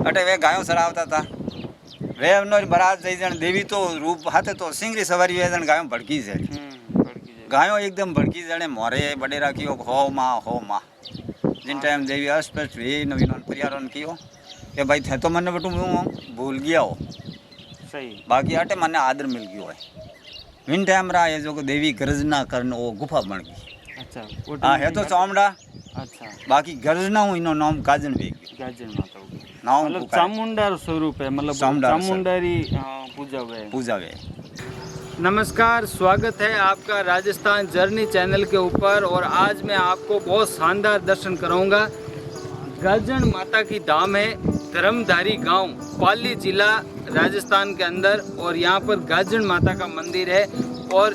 अटे वे गायों चरावता था वे हमनो बरात जई जन देवी तो रूप हाथे तो सिंगरी सवारी वे जन गायों भड़की जे गायों एकदम भड़की जने मोरे बड़े राखियो हो माँ जिन टाइम देवी अस्पष्ट वे नवीन परिवारों कियो कि भाई थे तो मने बटू भूल गया हो सही बाकी अटे मने आदर मिल गयो है विन टाइम रहा ये जो देवी गर्जना करन वो गुफा बन गई। अच्छा हाँ है तो चामुंडा अच्छा बाकी गर्जना हूँ इनो नाम गाजन वे गाजन माता हो गई। नाम मतलब चामुंडा स्वरूप है मतलब चामुंडारी पूजा वे। नमस्कार, स्वागत है आपका राजस्थान जर्नी चैनल के ऊपर और आज मैं आपको बहुत शानदार दर्शन कराऊंगा। गाजन माता की धाम है धर्मधारी गांव, पाली जिला राजस्थान के अंदर और यहाँ पर गाजन माता का मंदिर है और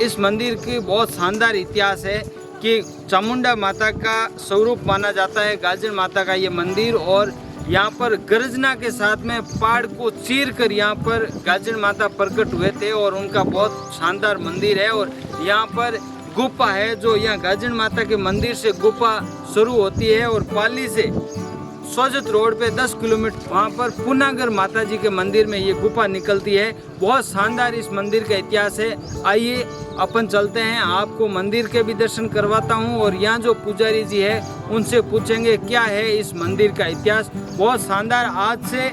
इस मंदिर की बहुत शानदार इतिहास है कि चामुंडा माता का स्वरूप माना जाता है गाजन माता का ये मंदिर और यहाँ पर गर्जना के साथ में पहाड़ को चीर कर यहाँ पर गाजन माता प्रकट हुए थे और उनका बहुत शानदार मंदिर है और यहाँ पर गुफा है जो यहाँ गाजन माता के मंदिर से गुफा शुरू होती है और पाली से सोजत रोड पे 10 किलोमीटर वहाँ पर पुनागर माता जी के मंदिर में ये गुफा निकलती है। बहुत शानदार इस मंदिर का इतिहास है। आइए अपन चलते हैं, आपको मंदिर के भी दर्शन करवाता हूँ और यहाँ जो पुजारी जी है उनसे पूछेंगे क्या है इस मंदिर का इतिहास। बहुत शानदार, आज से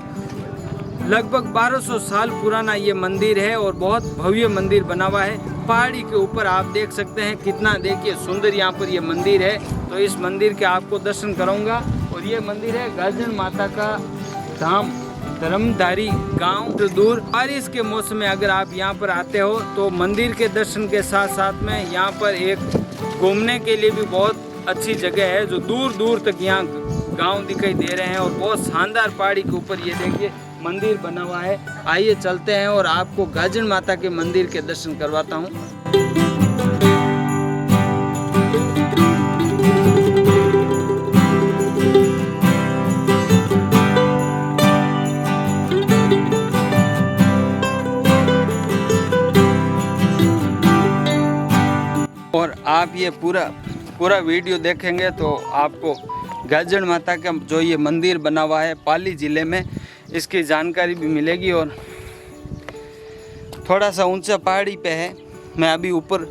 लगभग 1200 साल पुराना ये मंदिर है और बहुत भव्य मंदिर बना हुआ है। पहाड़ी के ऊपर आप देख सकते हैं कितना देखिए सुंदर यहाँ पर ये मंदिर है। तो इस मंदिर के आपको दर्शन कराऊंगा और ये मंदिर है गाजन माता का धाम धर्मधारी गांव। तो दूर बारिश के मौसम में अगर आप यहाँ पर आते हो तो मंदिर के दर्शन के साथ साथ में यहाँ पर एक घूमने के लिए भी बहुत अच्छी जगह है जो दूर दूर तक यहाँ गांव दिखाई दे रहे हैं और बहुत शानदार पहाड़ी के ऊपर ये देखिए मंदिर बना हुआ है। आइए चलते हैं और आपको गाजन माता के मंदिर के दर्शन करवाता हूँ। और आप ये पूरा वीडियो देखेंगे तो आपको गाजन माता का जो ये मंदिर बना हुआ है पाली ज़िले में इसकी जानकारी भी मिलेगी और थोड़ा सा ऊंचा पहाड़ी पे है। मैं अभी ऊपर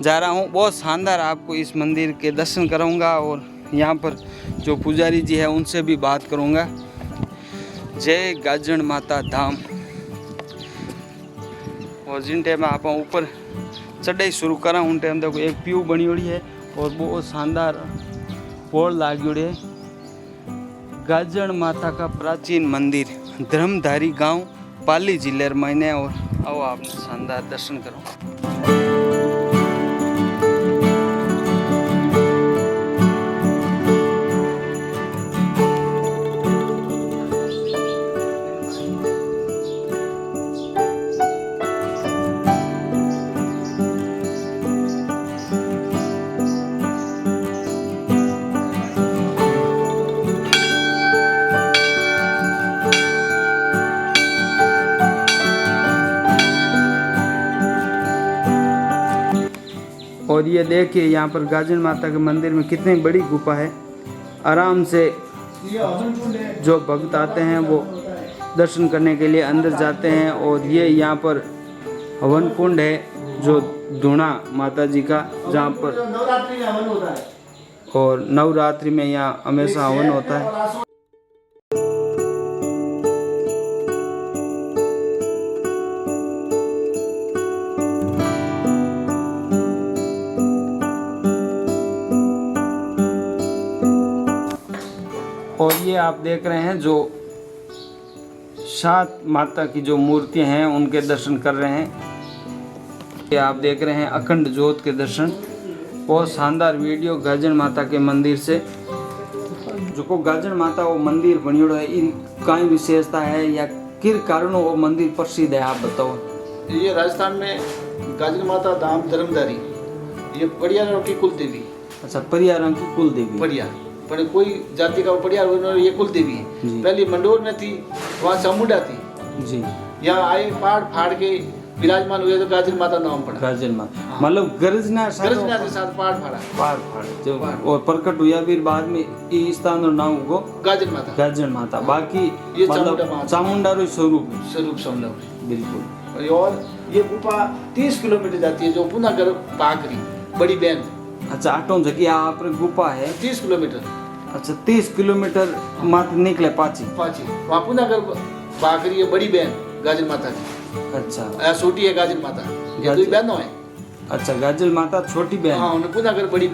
जा रहा हूँ। बहुत शानदार आपको इस मंदिर के दर्शन कराऊंगा और यहाँ पर जो पुजारी जी है उनसे भी बात करूँगा। जय गाजन माता धाम। और जिन टाइम आप ऊपर चढ़ाई शुरू करा उन टाइम देखो एक प्यू बनी हुई है और बहुत शानदार पोल लागी है। गाजन माता का प्राचीन मंदिर धर्मधारी गांव पाली जिले में और आओ आप शानदार दर्शन करो। और ये देखिए यहाँ पर गाजन माता के मंदिर में कितनी बड़ी गुफा है। आराम से जो भक्त आते हैं वो दर्शन करने के लिए अंदर जाते हैं और ये यहाँ पर हवन कुंड है जो धूणा माता जी का, जहाँ पर और नवरात्रि में यहाँ हमेशा हवन होता है। और ये आप देख रहे हैं जो 7 माता की जो मूर्तियां हैं उनके दर्शन कर रहे हैं। ये आप देख रहे हैं अखंड ज्योत के दर्शन। बहुत शानदार वीडियो गाजन माता के मंदिर से। जो को गाजन माता वो मंदिर बनियों है, इन कई विशेषता है या किस कारणों वो मंदिर प्रसिद्ध है, आप बताओ। ये राजस्थान में गाजन माता धाम धर्मधारी, ये परियारों की कुल देवी। अच्छा, परियारों की कुल देवी। परियार पर कोई जाति का परियार, ये कुल देवी है। पहले मंडोर में थी, वहाँ चामुंडा थी जी। यहाँ आए पहाड़ फाड़ के विराजमान हुए तो गाजर माता नाम पड़ा। गाजर माता मतलब गर्जना गर्जना के साथ पहाड़ फाड़ा, पार फाड़े जो और प्रकट हुआ फिर बाद में ये स्थान और नाम को गाजर माता। गाजर माता बाकी ये मतलब चामुंडा रो स्वरूप स्वरूप बिल्कुल। और ये गुफा 30 किलोमीटर जाती है जो पुनागर पाकरी बड़ी बहन। अच्छा आटों जगह आप गुफा है 30 किलोमीटर। अच्छा 30 किलोमीटर मात्र निकले पाची वहाँ पुनागर पाकरी है बड़ी बहन गाजर माता की। अच्छा छोटी है गाजर माता, ये दो बहनों है। अच्छा गाजर माता छोटी बहन, हाँ उन्हें पुनागर बड़ी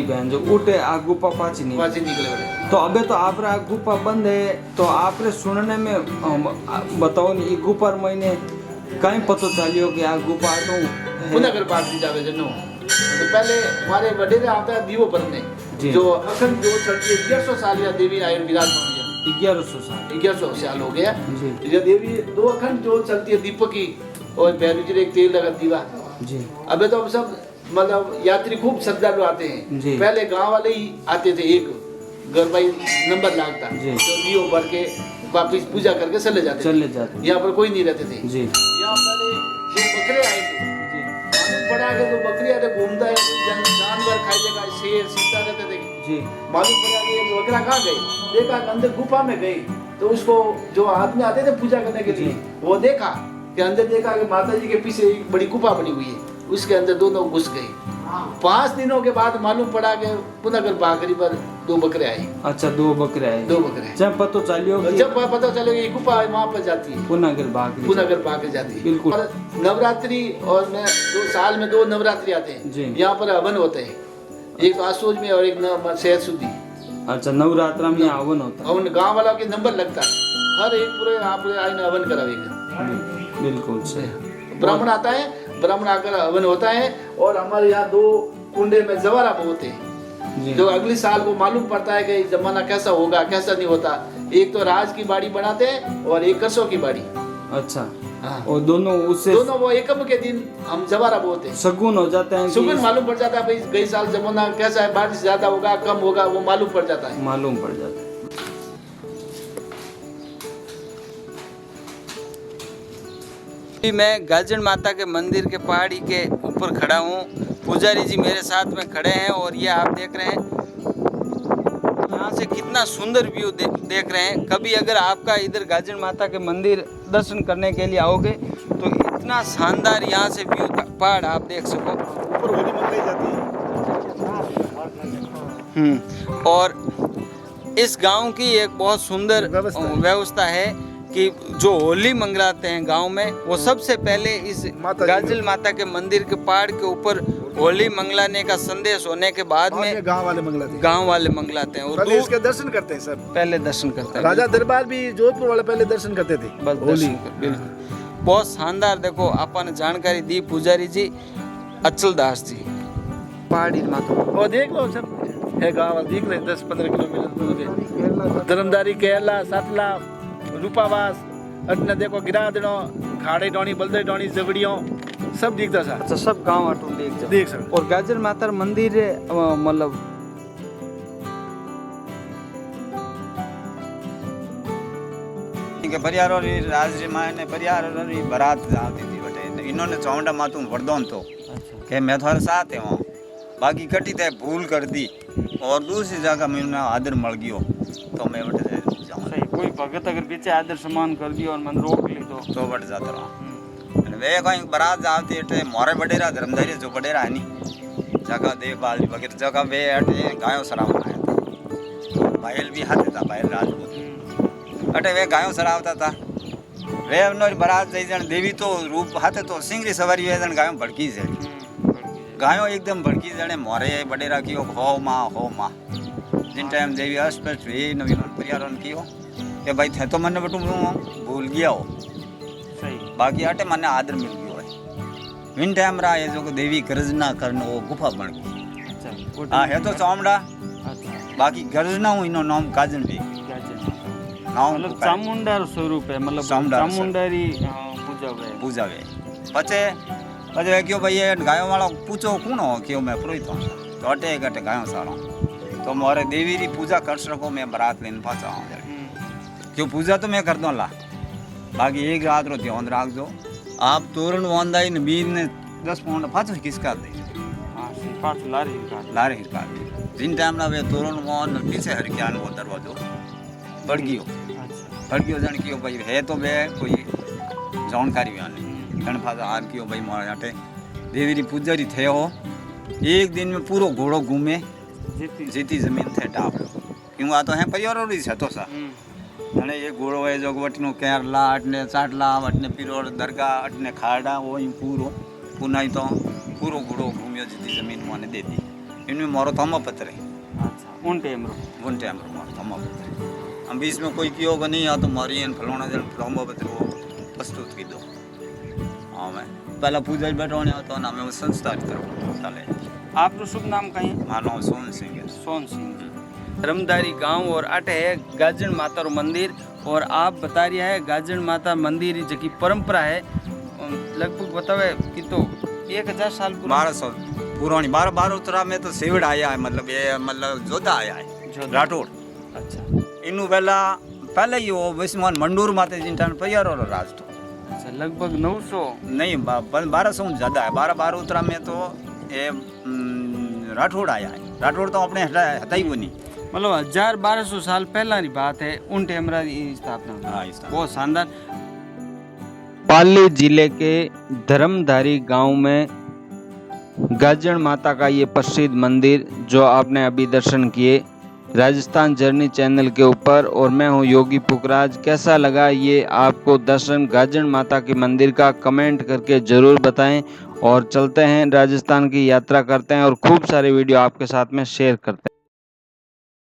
बहन जो उठे आ गुफा पाची निकले। तो अबे तो आप गुफा बंद है तो आपने सुनने में बताओ नहीं गुफा महीने कहीं पता चलियो कि आ गुफा तो पुनागर पाकरी जावे जनो। तो पहले हमारे वडेरे आता है दीवो पर में जो अखंड जो चढ़ती है 1100 साल या देवी आयु विराजमान 1100 साल हो गया। ये देवी दो अखंड जो चलती है दीपक की और भैरवी जी एक तेल लगा दीवा जी। अबे तो सब मतलब यात्री खूब श्रद्धालु आते हैं। पहले गांव वाले ही आते थे, एक घर भाई नंबर लागता तो दियो भर के वापिस पूजा करके चले जाते। यहाँ पर कोई नहीं रहते थे। यहाँ पहले जो बकरे आए थे मालूम पड़ा के तो बकरी आते घूमता है जानवर खाई जगह शेर सीता रहते थे। मालूम पड़ा कि ये बकरा कहाँ गए, देखा अंदर गुफा में गई तो उसको जो आदमी आते थे पूजा करने के लिए वो देखा कि अंदर देखा कि माता जी के पीछे एक बड़ी गुफा बनी हुई है, उसके अंदर दोनों घुस गए। 5 दिनों के बाद मालूम पड़ा कि पुनागर पाकरी पर 2 बकरे आए। अच्छा 2 बकरे आए। जब पता चलो ये गुफा वहाँ पर जाती है पुनागर पाकरी जाती है बिल्कुल। नवरात्रि और 2 साल में 2 नवरात्रि आते हैं, यहाँ पर हवन होते हैं, एक आसोज में और एक सेहत शुद्धि। अच्छा नवरात्रा में हवन होता है, हवन गाँव वाला के नंबर लगता है, हर एक पूरे आप आईने हवन करावेगा बिल्कुल से। ब्राह्मण आता है, ब्राह्मण आकर हवन होता है और हमारे यहाँ 2 कुंडे में जवारा होते हैं जो अगले साल को मालूम पड़ता है कि जमाना कैसा होगा कैसा नहीं होता। एक तो राज की बाड़ी बनाते हैं और एक कसों की बाड़ी। अच्छा हाँ। और दोनों वो एकम के दिन हम जवारा बोते हैं, शगुन हो जाते हैं, शगुन मालूम पड़ जाता है भाई गई साल जमाना कैसा है, बारिश ज्यादा होगा कम होगा वो मालूम पड़ जाता है। मैं गाजर माता के मंदिर के पहाड़ी के ऊपर खड़ा हूँ, पुजारी जी मेरे साथ में खड़े हैं और ये आप देख रहे हैं यहाँ से कितना सुंदर व्यू देख रहे हैं। कभी अगर आपका इधर गाजर माता के मंदिर दर्शन करने के लिए आओगे तो इतना शानदार यहाँ से व्यू पहाड़ आप देख सको। ऊपर होली मंगलाई जाती है। और इस गांव की एक बहुत सुंदर व्यवस्था है कि जो होली मंगलाते हैं गांव में वो सबसे पहले इस गाजर माता के मंदिर के पहाड़ के ऊपर होली मंगलाने का संदेश होने के बाद में गांव वाले मंगलाते हैं और इसके दर्शन करते हैं सर, पहले दर्शन करते हैं। राजा दरबार भी जोधपुर वाले पहले दर्शन करते थे बस होली। बिल्कुल बहुत शानदार। देखो अपन जानकारी दी पुजारी जी अचल दास जी पहाड़ी माता वो देख लो सब है गाँव दिख रहे 10-15 किलोमीटर धर्मदारी केरला सातला रूपावास अटने देखो गिरादड़ो खाड़े डोनी बलदे डोनी जगड़ियों सब दिखता था। अच्छा सब गांव आटो देख सकते। और गाजर माता मंदिर मतलब परिवार और राज्य में परिवार और बारात आती थी बटे इन्होंने चौंडा मातू वर्दोन तो कि मैं तुम्हारे साथ हूँ, बाकी कटी थे भूल कर दी और दूसरी जगह मैंने आदर मल गयो तो मैं बटे कोई भगत अगर पीछे आदर सम्मान कर दियो और मन रोक ली तो बट जाता रहा। वे कहीं बारात जाती है मोरे बडेरा धर्मधारी जो बडेरा है नहीं जगह देखभाल वगैरह जगह वे अटे गायों सराव आया था, बैल भी हाथे था, बैल राजपूत अटे वे गायों सरावता था। वे बारात जई जन देवी तो रूप हाथे तो सिंगरी सवारी वे जन गायों भड़की से गायों एकदम भड़की जने मोरे बडेरा की हो माँ जिन टाइम देवी अस्पष्ट हुई नवीन परिवार की हो कि भाई थे तो मैंने बटू भूल गया हो सही, बाकी अटे मैंने आदर मिल गयो है। विन टाइम रहा है जो देवी गर्जना करने वो गुफा बन गई। अच्छा हाँ है तो चौमड़ा। अच्छा बाकी गर्जना हूँ इनो नाम काजन भी नाम मतलब चामुंडा स्वरूप है, मतलब चामुंडारी पूजा वे पचे क्यों भाई गायों वाला पूछो कौन हो क्यों मैं पुरोहित हूँ तो अटे गटे गायों सारा तो मोरे देवी री पूजा कर सको मैं बारात लेने पाचा हूँ क्यों पूजा तो मैं कर दूँ ला, बाकी एक रात रो ध्यान राख दो आप तोरण वांदाई ने बीज ने 10 पाउंड पाछो किसका दे हाँ पाछो लारे हिरका दे जिन टाइम ना वे तोरण वान पीछे हरक्यान वो दरवाजो भड़कियो जन कियो भाई है तो वे कोई जानकारी वाली गण फाजा आर कियो भाई मारे आटे देवी री पुजारी थे हो एक दिन में पूरो घोड़ो घूमे जीती जमीन थे टाप क्यों आ तो है परिवार री छतो सा અને એ ઘોડો હોય જો વટનો કેરલા અટને ચાટલા અટને પીરોડ દરગાહ અટને ખાડા હોય પૂરો પુનાઈ તો પૂરો ઘોડો ઘૂમ્યો જીતી જમીન મને દેતી એનું મારો થમો પતરે अच्छा उन टाइम मारो थमो पतरे हम बीच में कोई कियो को नहीं आ तो मारी एन फलाना जन थमो पतरे प्रस्तुत की दो हाँ मैं पहला पूजा बैठवाने आता ना मैं संस्कार करूँ चले आपका शुभ नाम कहीं मारो नाम सोन सिंह है सोन सिंह जी धर्मधारी गांव और अटे है गाजन माता रो मंदिर और आप बता रहा है गाजन माता मंदिर की परंपरा है लगभग बतावे कि तो 1000 साल 1200 पुरानी 12 उत्तरा में तो सेवड़ आया है मतलब ये मतलब जोधा आया है राठौड़ अच्छा इनु पहले ही वो विस्मान मंडूर माते जिन टाइम परिवार और राज तो अच्छा लगभग 900 नहीं 1200 ज्यादा है 12 उत्तरा में तो ये राठौड़ आया है राठौड़ तो अपने हटा ही वो नहीं मतलब 1200 साल पहला की बात है उन टेमरा की स्थापना हाँ बहुत शानदार। पाली जिले के धर्मधारी गांव में गाजन माता का ये प्रसिद्ध मंदिर जो आपने अभी दर्शन किए राजस्थान जर्नी चैनल के ऊपर और मैं हूँ योगी पुखराज। कैसा लगा ये आपको दर्शन गाजन माता के मंदिर का कमेंट करके ज़रूर बताएं और चलते हैं राजस्थान की यात्रा करते हैं और खूब सारे वीडियो आपके साथ में शेयर करते हैं।